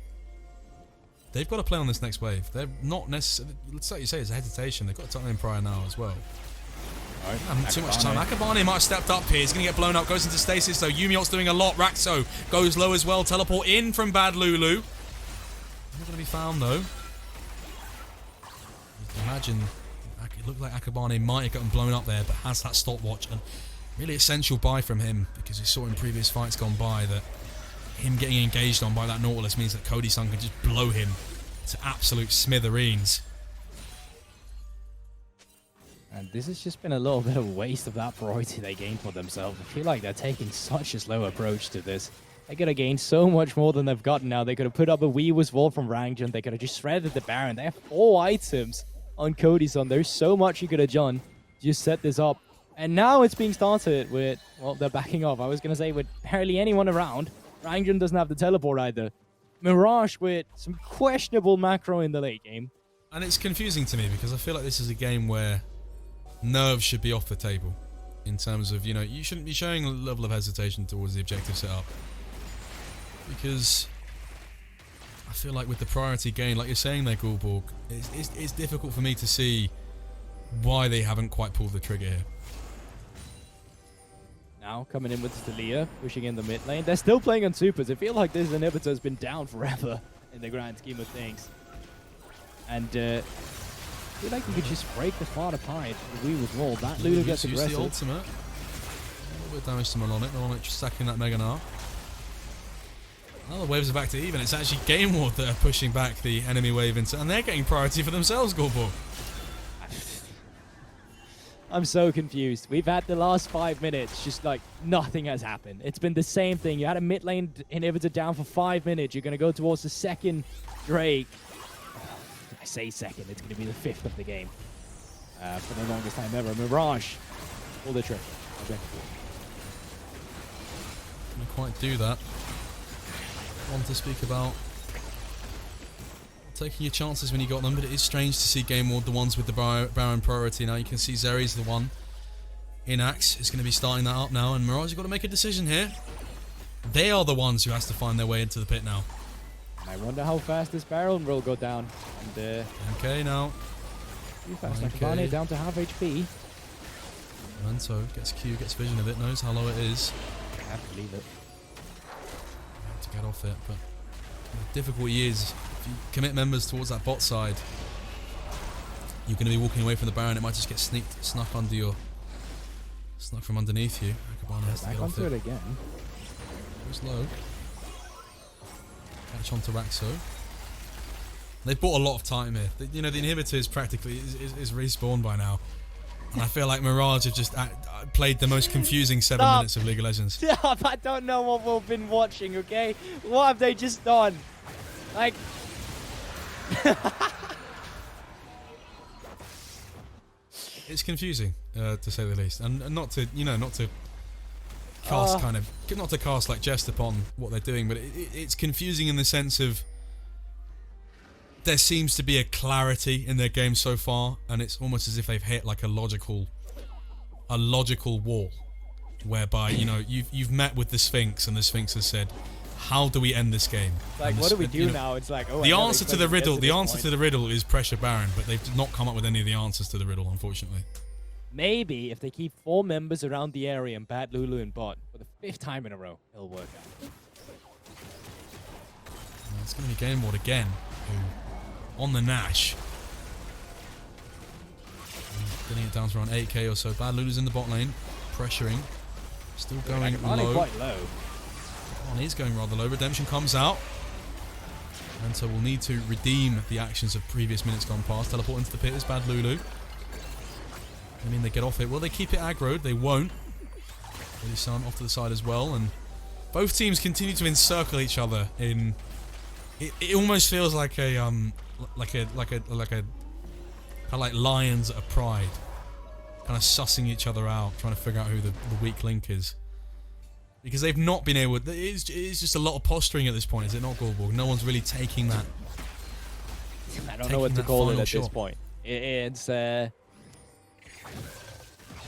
they've got to play on this next wave. They're not necessarily, let's like you say, it's a hesitation. They've got to time in prior now as well. Right, too much time. Akabane might have stepped up here. He's going to get blown up. Goes into stasis, though. Yumiot's doing a lot. Raxo goes low as well. Teleport in from Bad Lulu. Not going to be found, though. Imagine, it looked like Akabane might have gotten blown up there, but has that stopwatch. And really essential buy from him, because we saw in previous fights gone by that him getting engaged on by that Nautilus means that Cody-san can just blow him to absolute smithereens. And this has just been a little bit of a waste of that priority they gained for themselves. I feel like they're taking such a slow approach to this. They could have gained so much more than they've gotten now. They could have put up a Weaver's Wall from Rangjun. They could have just shredded the Baron. They have 4 items on Cody-san. There's so much you could have done to just set this up. And now it's being started with, well, they're backing off. I was going to say with barely anyone around. Rangjun doesn't have the teleport either. Mirage with some questionable macro in the late game. And it's confusing to me because I feel like this is a game where nerves should be off the table in terms of, you shouldn't be showing a level of hesitation towards the objective setup, because I feel like with the priority gain, like you're saying there, Gulborg, it's difficult for me to see why they haven't quite pulled the trigger here. Now coming in with Stalia, pushing in the mid lane. They're still playing on supers. I feel like this inhibitor has been down forever in the grand scheme of things. And I feel like you could just break the far apart. The Weaver's Wall. That Lulu gets aggressive. Use the ultimate. A little bit of damage to Melonic. Melonic just sacking that Mega Gnar. Now the waves are back to even. It's actually Game Ward that are pushing back the enemy wave into, and they're getting priority for themselves, Gulborg. I'm so confused. We've had the last 5 minutes, just like nothing has happened. It's been the same thing. You had a mid lane inhibitor down for 5 minutes. You're going to go towards the second Drake. I say second, it's going to be the 5th of the game. For the longest time ever. Mirage, pull the trick. Couldn't quite do that. One to speak about taking your chances when you got them, but it is strange to see Game Ward the ones with the Baron priority. Now you can see Zeri's the one in Axe is going to be starting that up now, and Mirage have got to make a decision here. They are the ones who has to find their way into the pit now. I wonder how fast this Baron will go down. And okay, now too fast. Akabane down to half HP. Manto gets Q, gets vision of it, knows how low it is. I have to leave it. To get off it, but The difficulty is, if you commit members towards that bot side, you're going to be walking away from the Baron. It might just get snuck under your... Snuck from underneath you. Akabana has to Back get off onto it. it again. Goes low. Catch onto Raxo. They've bought a lot of time here. The inhibitor is practically is respawned by now. And I feel like Mirage have just played the most confusing 7 minutes of League of Legends. Stop! I don't know what we've been watching, okay? What have they just done? Like... It's confusing, to say the least. And not to, not to cast not to cast like jest upon what they're doing, but it's confusing in the sense of there seems to be a clarity in their game so far, and it's almost as if they've hit like a logical wall, whereby you've met with the Sphinx, and the Sphinx has said, "How do we end this game?" Like, what do we do now? It's like, the answer to the riddle. The answer to the riddle is pressure Baron, but they've not come up with any of the answers to the riddle, unfortunately. Maybe if they keep 4 members around the area and bat Lulu and bot for the 5th time in a row, it'll work out. It's going to be Game Ward again, who on the Nash. Getting it down to around 8k or so. Bad Lulu's in the bot lane, pressuring. Still going low. Quite low. On is going rather low. Redemption comes out. And so we'll need to redeem the actions of previous minutes gone past. Teleport into the pit is Bad Lulu. I mean, they get off it. Will they keep it aggroed? They won't. Really Sun off to the side as well. And both teams continue to encircle each other in... It almost feels like a kind of like lions at a pride, kind of sussing each other out, trying to figure out who the weak link is, because they've not been able. It's just a lot of posturing at this point, is it not, Goldborg? No one's really taking that. I don't know what to call it at this point. It's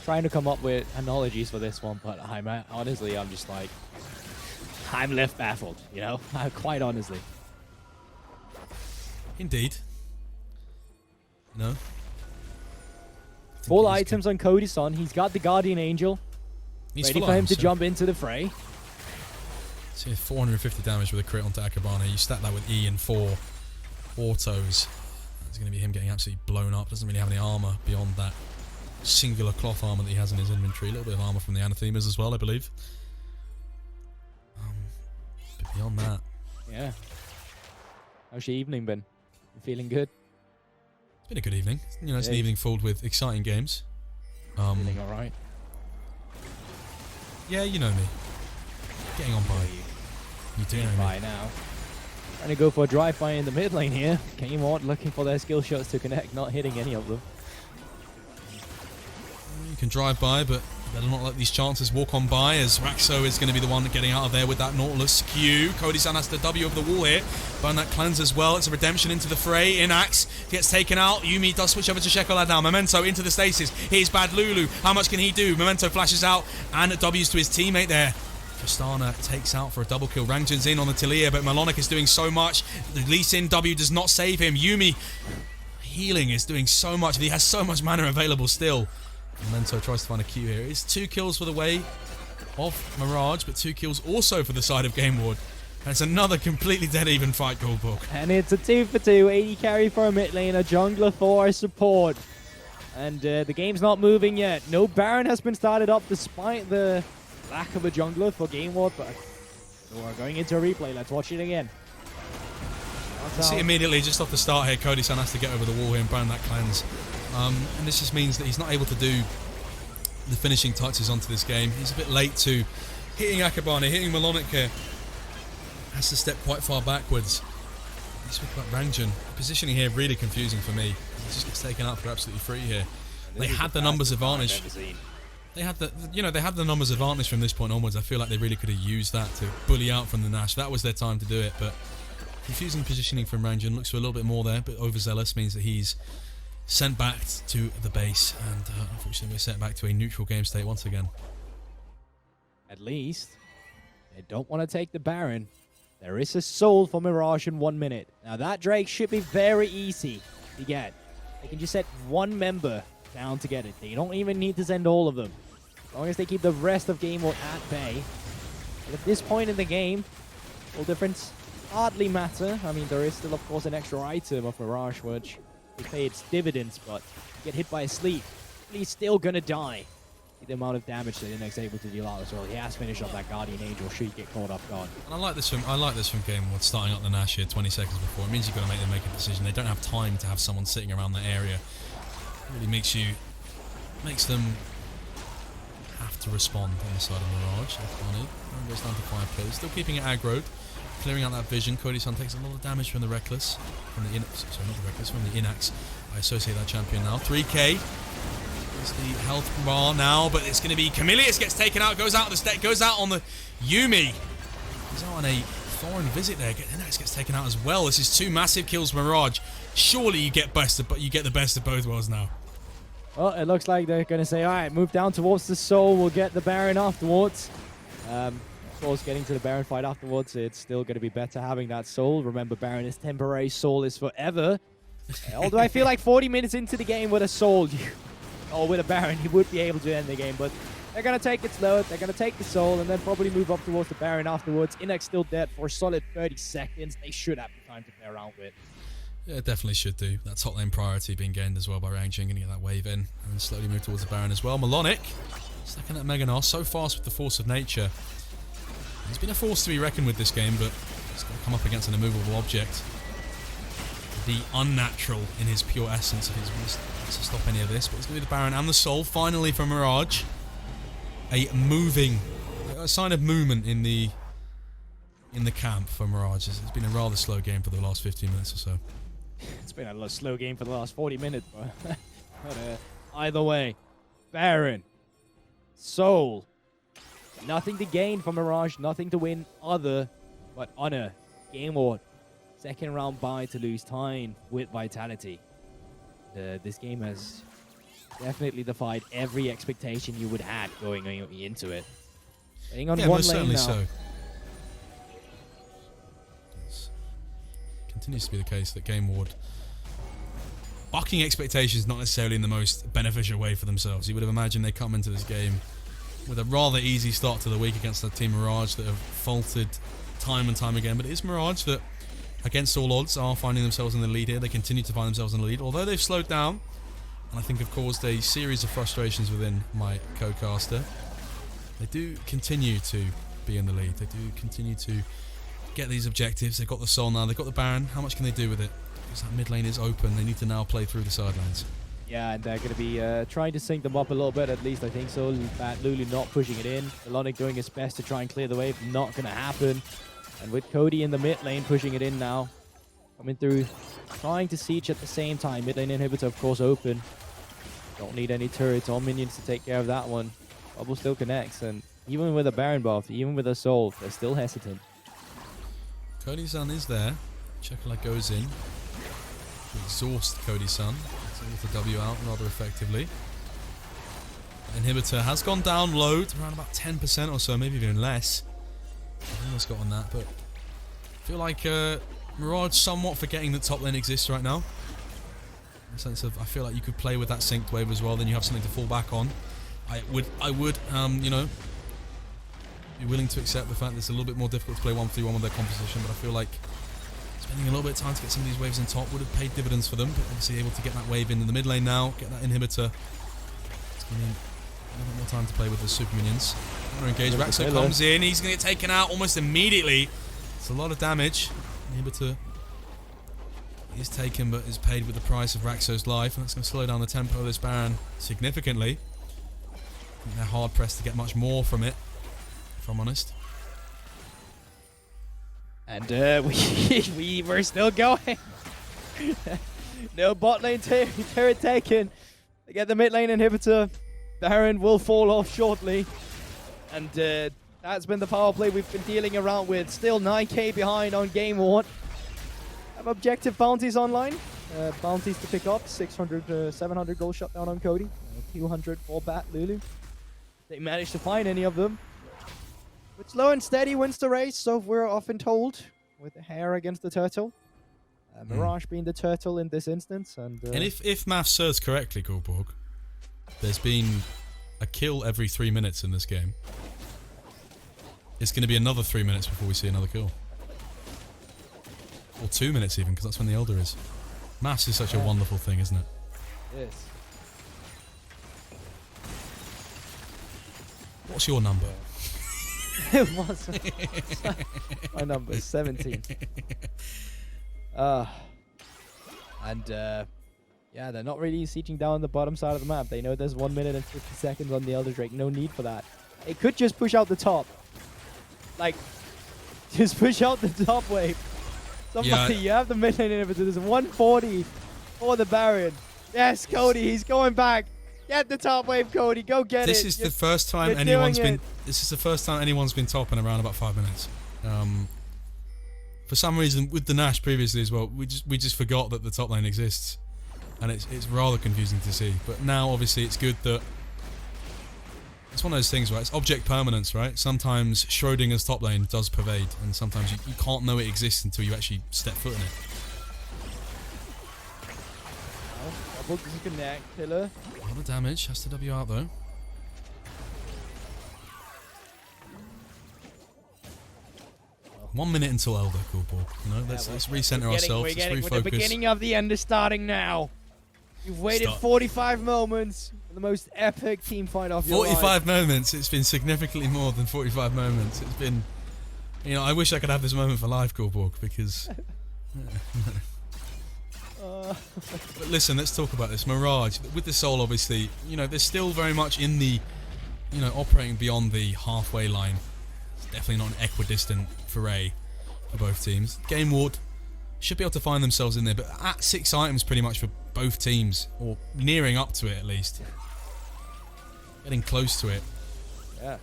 trying to come up with analogies for this one, but I'm just like, I'm left baffled. Quite honestly. Indeed. No. Full items on Cody-san. He's got the Guardian Angel. He's ready for him to jump into the fray. See, 450 damage with a crit onto Akabana. You stack that with E and 4 autos. It's going to be him getting absolutely blown up. Doesn't really have any armor beyond that singular cloth armor that he has in his inventory. A little bit of armor from the Anathemas as well, I believe. But beyond that... Yeah. How's your evening been? You feeling good? It's been a good evening. It's an evening filled with exciting games. Feeling alright? Yeah, you know me. Getting on by. You do know me. By now. Trying to go for a drive-by in the mid lane here. Game on looking for their skill shots to connect, not hitting any of them. You can drive by, but better not let these chances walk on by, as Raxo is going to be the one getting out of there with that Nautilus Q. Cody-san has to W over the wall here. Burn that cleanse as well. It's a redemption into the fray. Inax gets taken out. Yumi does switch over to Shekolad now. Memento into the stasis. Here's Bad Lulu. How much can he do? Memento flashes out and W's to his teammate there. Tristana takes out for a double kill. Rangjin's in on the Talia, but Malonic is doing so much. The Lee Sin W does not save him. Yumi healing is doing so much, and he has so much mana available still. Memento tries to find a Q here. It's 2 kills for the way of Mirage, but 2 kills also for the side of Game Ward. And it's another completely dead even fight, Goldborg. And it's a 2 for 2. 80 carry for a mid lane, a jungler for a support. And the game's not moving yet. No Baron has been started up despite the lack of a jungler for Game Ward, but we're going into a replay. Let's watch it again. See immediately, just off the start here, Cody-san has to get over the wall here and burn that cleanse. And this just means that he's not able to do the finishing touches onto this game. He's a bit late to hitting Akabane, hitting Malonic here. Has to step quite far backwards. You speak about Rangjin. Positioning here really confusing for me. He just gets taken out for absolutely free here. They had the numbers advantage. They had the numbers advantage from this point onwards. I feel like they really could have used that to bully out from the Nash. That was their time to do it, but confusing positioning from Rangjin. Looks for a little bit more there, but overzealous means that he's sent back to the base, and unfortunately we're sent back to a neutral game state once again. At least they don't want to take the Baron. There is a soul for Mirage in 1 minute. Now that Drake should be very easy to get. They can just set 1 member down to get it. They don't even need to send all of them. As long as they keep the rest of Game Mode at bay. But at this point in the game, all difference, hardly matter. I mean, there is still, of course, an extra item of Mirage, which will pay its dividends, but you get hit by a sleep, he's still gonna die. The amount of damage that Inek's able to deal out as well. He has finished off that Guardian Angel should he get caught off guard. And I like this from Game Ward, starting up the Nash here 20 seconds before. It means you've got to make a decision. They don't have time to have someone sitting around that area. It really makes them have to respond on the side of Mirage. Funny. Goes down to 5 kills. Still keeping it aggroed. Clearing out that vision. Cody-san takes a lot of damage from the Reckless. From the Inax. I associate that champion now. 3k. It's the health bar now, but it's going to be Camilius gets taken out, goes out of the stack, goes out on the Yumi. He's out on a foreign visit there. Inax gets taken out as well. This is 2 massive kills, Mirage. Surely you get the best of both worlds now. Well, it looks like they're going to say, all right, move down towards the Soul. We'll get the Baron afterwards. Of course, getting to the Baron fight afterwards, it's still going to be better having that Soul. Remember, Baron is temporary, Soul is forever. Although I feel like 40 minutes into the game with a Soul, or with a Baron, he would be able to end the game, but they're going to take it slow. They're going to take the Soul and then probably move up towards the Baron afterwards. Inex still dead for a solid 30 seconds. They should have the time to play around with. Yeah, it definitely should do. That top lane priority being gained as well by Ranging, going to get that wave in and then slowly move towards the Baron as well. Melonic, stacking at Meganos, so fast with the force of nature. He's been a force to be reckoned with this game, but he's got to come up against an immovable object. The unnatural in his pure essence if he's wants to stop any of this, but it's going to be the Baron and the Soul finally from Mirage. A sign of movement in the camp for Mirage. It's been a rather slow game for the last 15 minutes or so. It's been a slow game for the last 40 minutes, but either way, Baron, Soul, nothing to gain from Mirage, nothing to win other but honor. Game Ward. Second round bye to lose time with Vitality. This game has definitely defied every expectation you would have going into it. Playing on one lane now. So. It continues to be the case that Game Ward bucking expectations not necessarily in the most beneficial way for themselves. You would have imagined they come into this game with a rather easy start to the week against the team Mirage that have faltered time and time again, but it is Mirage that against all odds are finding themselves in the lead here. They continue to find themselves in the lead, although they've slowed down, and I think have caused a series of frustrations within my co-caster. They do continue to be in the lead. They do continue to get these objectives. They've got the Soul now, they've got the Baron. How much can they do with it? Because that mid lane is open. They need to now play through the sidelines. Yeah, and they're going to be trying to sync them up a little bit, at least I think so. Lulu not pushing it in. Melonic doing his best to try and clear the wave. Not going to happen. And with Cody in the mid lane pushing it in now. Coming through, trying to siege at the same time. Mid lane inhibitor, of course, open. Don't need any turrets or minions to take care of that one. Bubble still connects, and even with a Baron buff, even with a Soul, they're still hesitant. Cody-san is there. Chocolate goes in to exhaust Cody-san. It's able to W out rather effectively. Inhibitor has gone down low to around about 10% or so, maybe even less. I've almost got on that, but I feel like Mirage somewhat forgetting that top lane exists right now. In the sense of, I feel like you could play with that synced wave as well, then you have something to fall back on. I would, you know, be willing to accept the fact that it's a little bit more difficult to play 1v1 with their composition, but I feel like spending a little bit of time to get some of these waves in top would have paid dividends for them, but obviously able to get that wave in the mid lane now, get that inhibitor. It's going to need a little bit more time to play with the super minions. Engage. Raxo comes in, he's going to get taken out almost immediately. It's a lot of damage. Inhibitor is taken but is paid with the price of Raxo's life, and that's going to slow down the tempo of this Baron significantly. I think they're hard pressed to get much more from it, if I'm honest. And we're still going. No bot lane turret taken. They get the mid lane inhibitor. Baron will fall off shortly. And that's been the power play we've been dealing around with. Still 9k behind on Game Ward. Have objective bounties online. Bounties to pick up. 600, 700 gold shut down on Cody. 200 for Bat Lulu. They managed to find any of them. But slow and steady wins the race, so we're often told. With the hare against the turtle. Mirage being the turtle in this instance. And if math serves correctly, Gorborg, there's been a kill every 3 minutes in this game. It's going to be another 3 minutes before we see another kill. Or 2 minutes even, because that's when the Elder is. Mass is such a wonderful thing, isn't it? Yes. What's your number? It was. My number is 17. Yeah, they're not really sieging down the bottom side of the map. They know there's 1 minute and 50 seconds on the Elder Drake. No need for that. It could just push out the top. Like, just push out the top wave. Somebody, you have the mid lane inhibitor. There's 140 for the Baron. Yes, Cody, he's going back. Get the top wave, Cody. Go get This it. is the first time anyone's been. This is the first time anyone's been top in around about 5 minutes. For some reason, with the Nash previously as well, we just forgot that the top lane exists, and it's rather confusing to see. But now, obviously, it's good that it's one of those things, right? It's object permanence, right? Sometimes Schrodinger's top lane does pervade, and sometimes you can't know it exists until you actually step foot in it. Double disconnect, Pillar. A lot of damage, has to W out though. One minute until Elder, cool ball. You know, let's recenter ourselves. We're let's refocus. the beginning of the end is starting now. You've waited 45 moments for the most epic team fight of your life. 45 moments. It's been significantly more than 45 moments. It's been, you know, I wish I could have this moment for live, Coolborg, because. But listen, let's talk about this. Mirage, with the Soul, obviously, you know, they're still very much in the, you know, operating beyond the halfway line. It's definitely not an equidistant foray for both teams. Game Ward should be able to find themselves in there, but at 6 items pretty much for both teams, or nearing up to it at least. Getting close to it. Yeah.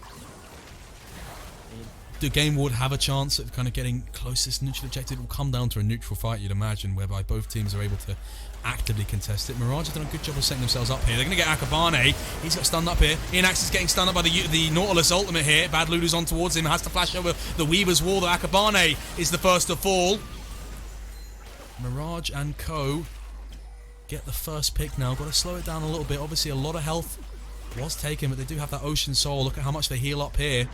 Do Game Ward have a chance of kind of getting closest neutral objective? It will come down to a neutral fight, you'd imagine, whereby both teams are able to actively contest it. Mirage have done a good job of setting themselves up here. They're going to get Akabane. He's got stunned up here. Inax is getting stunned up by the Nautilus ultimate here. Bad Lulu's on towards him. Has to flash over the Weaver's wall. The Akabane is the first to fall. Mirage and Co. get the first pick now. Got to slow it down a little bit. Obviously, a lot of health was taken, but they do have that Ocean Soul. Look at how much they heal up here.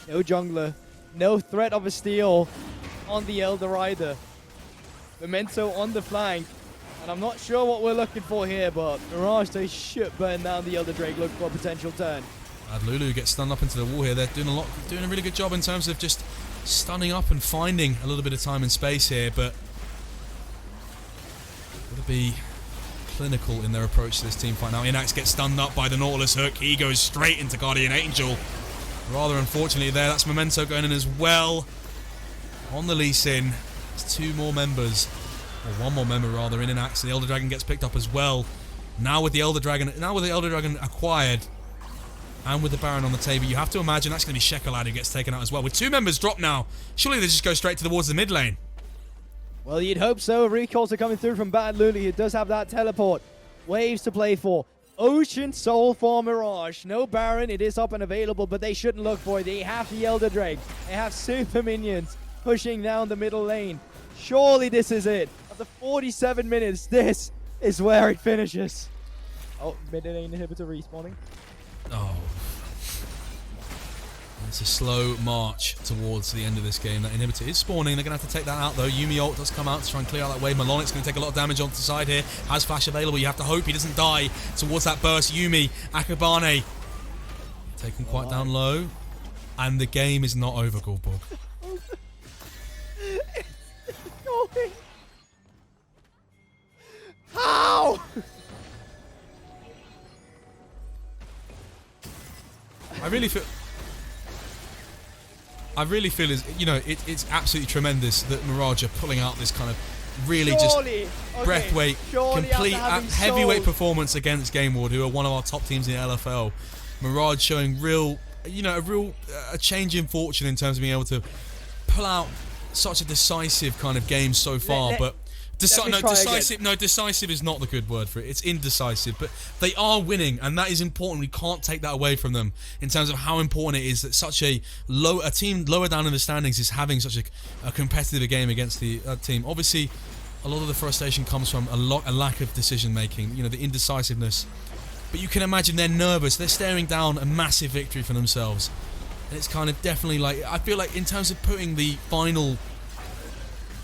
No jungler. No threat of a steal on the Elder either. Memento on the flank. And I'm not sure what we're looking for here, but Mirage, they should burn down the Elder Drake. Look for a potential turn. Bad Lulu gets stunned up into the wall here. They're doing a really good job in terms of just stunning up and finding a little bit of time and space here, but got to be clinical in their approach to this team fight now. Inax gets stunned up by the Nautilus hook. He goes straight into Guardian Angel. Rather unfortunately there, that's Memento going in as well. On the Lee Sin, there's 2 more members, or 1 more member rather, in Inax. The Elder Dragon gets picked up as well. Now with the Elder Dragon acquired, and with the Baron on the table, you have to imagine that's going to be Shekelad who gets taken out as well. With 2 members dropped now, surely they just go straight towards the mid lane. Well, you'd hope so. Recalls are coming through from Bad Lulu. He does have that teleport. Waves to play for. Ocean Soul for Mirage. No Baron. It is up and available, but they shouldn't look for it. They have the Elder Drake. They have super minions pushing down the middle lane. Surely this is it. After 47 minutes, this is where it finishes. Oh, mid lane inhibitor respawning. Oh. It's a slow march towards the end of this game. That inhibitor is spawning. They're going to have to take that out, though. Yuumi ult does come out to try and clear out that wave. Malonic's going to take a lot of damage onto the side here. Has flash available. You have to hope he doesn't die towards that burst. Yuumi, Akabane, taken quite down low. And the game is not over, Goldborg. How? I really feel is, you know, it's absolutely tremendous that Mirage are pulling out this kind of really breathweight, complete heavyweight performance against Game Ward, who are one of our top teams in the LFL. Mirage showing real, you know, a change in fortune in terms of being able to pull out such a decisive kind of game so far, but decisive is not the good word for it. It's indecisive, but they are winning, and that is important. We can't take that away from them in terms of how important it is that such a team lower down in the standings is having such a competitive game against the team. Obviously, a lot of the frustration comes from a lack of decision making. You know, the indecisiveness. But you can imagine they're nervous. They're staring down a massive victory for themselves, and it's kind of definitely like, I feel like in terms of putting the final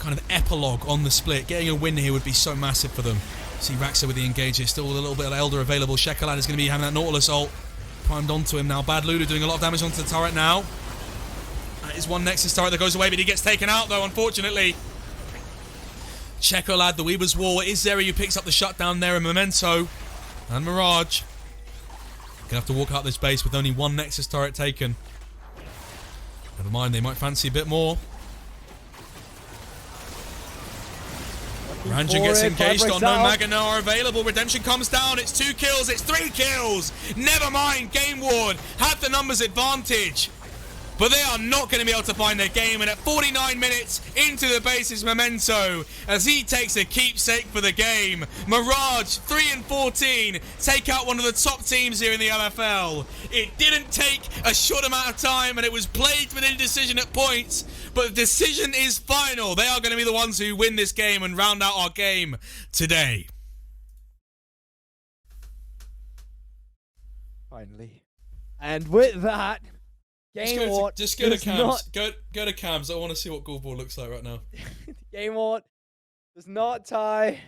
kind of epilogue on the split. Getting a win here would be so massive for them. See Raxa with the engage here, still a little bit of Elder available. Shekalad is going to be having that Nautilus ult primed onto him now. Bad Lulu doing a lot of damage onto the turret now. That is one Nexus turret that goes away, but he gets taken out though, unfortunately. Shekalad, the Weaver's Wall. It is Zeri who picks up the shutdown there, and Memento and Mirage gonna have to walk out this base with only one Nexus turret taken. Never mind, they might fancy a bit more. Ranjan gets engaged on, no Magana are available. Redemption comes down, it's 2 kills, it's 3 kills. Never mind, Game Ward have the numbers advantage, but they are not going to be able to find their game. And at 49 minutes into the base is Memento as he takes a keepsake for the game. Mirage 3 and 14 take out one of the top teams here in the LFL. It didn't take a short amount of time and it was plagued with indecision at points, but the decision is final. They are going to be the ones who win this game and round out our game today. Finally. And with that, Just go to cams. Go to cams. I want to see what Gold Ball looks like right now. Game Ward does not tie